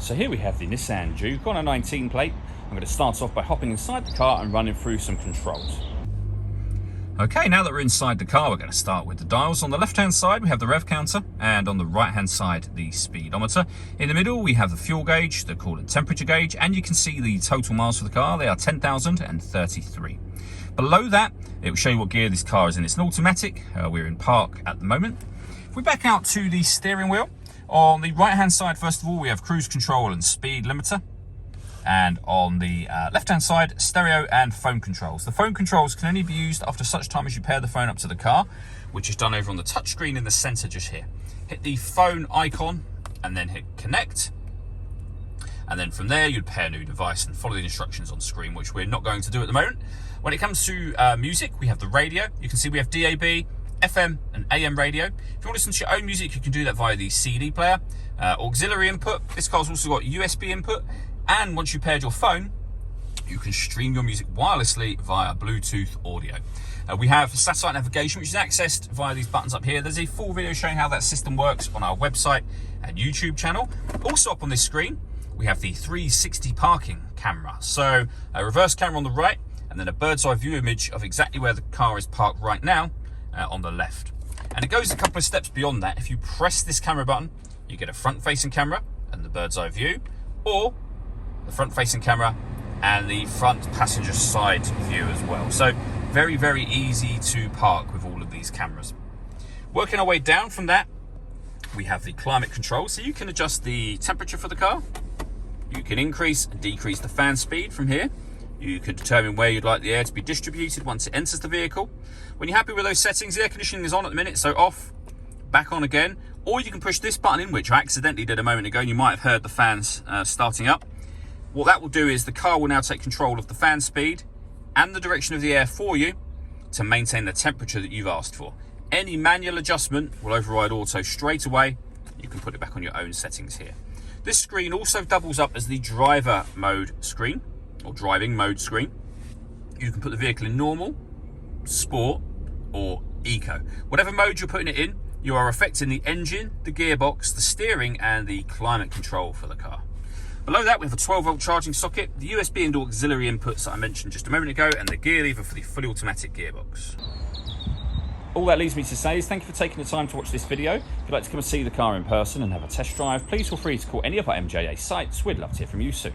So here we have the Nissan Juke on a 19 plate. I'm going to start off by hopping inside the car and running through some controls. Okay, now that we're inside the car, we're going to start with the dials. On the left-hand side, we have the rev counter, and on the right-hand side, the speedometer. In the middle, we have the fuel gauge, the coolant temperature gauge, and you can see the total miles for the car. They are 10,033. Below that, it will show you what gear this car is in. It's an automatic. We're in park at the moment. If we back out to the steering wheel, on the right-hand side, first of all, we have cruise control and speed limiter. And on the left-hand side, stereo and phone controls. The phone controls can only be used after such time as you pair the phone up to the car, which is done over on the touchscreen in the center just here. Hit the phone icon and then hit connect. And then from there, you'd pair a new device and follow the instructions on screen, which we're not going to do at the moment. When it comes to music, we have the radio. You can see we have DAB, FM and AM radio. If you want to listen to your own music, you can do that via the CD player. Auxiliary input. This car's also got USB input. And once you paired your phone, you can stream your music wirelessly via Bluetooth audio. We have satellite navigation, which is accessed via these buttons up here. There's a full video showing how that system works on our website and YouTube channel. Also up on this screen, we have the 360 parking camera. So a reverse camera on the right, and then a bird's eye view image of exactly where the car is parked right now on the left. And it goes a couple of steps beyond that. If you press this camera button, you get a front-facing camera and the bird's eye view, or the front-facing camera and the front passenger side view as well. So very, very easy to park with all of these cameras. Working our way down from that, we have the climate control. So you can adjust the temperature for the car. You can increase and decrease the fan speed from here. You can determine where you'd like the air to be distributed once it enters the vehicle. When you're happy with those settings, the air conditioning is on at the minute, so off, back on again. Or you can push this button in, which I accidentally did a moment ago, and you might have heard the fans starting up. What that will do is the car will now take control of the fan speed and the direction of the air for you to maintain the temperature that you've asked for. Any manual adjustment will override auto straight away. You can put it back on your own settings here. This screen also doubles up as the driver mode screen, or driving mode screen. You can put the vehicle in normal, sport, or eco. Whatever mode you're putting it in, you are affecting the engine, the gearbox, the steering, and the climate control for the car. Below that, we have a 12-volt charging socket, the USB and auxiliary inputs that I mentioned just a moment ago, and the gear lever for the fully automatic gearbox. All that leaves me to say is thank you for taking the time to watch this video. If you'd like to come and see the car in person and have a test drive, please feel free to call any of our MJA sites. We'd love to hear from you soon.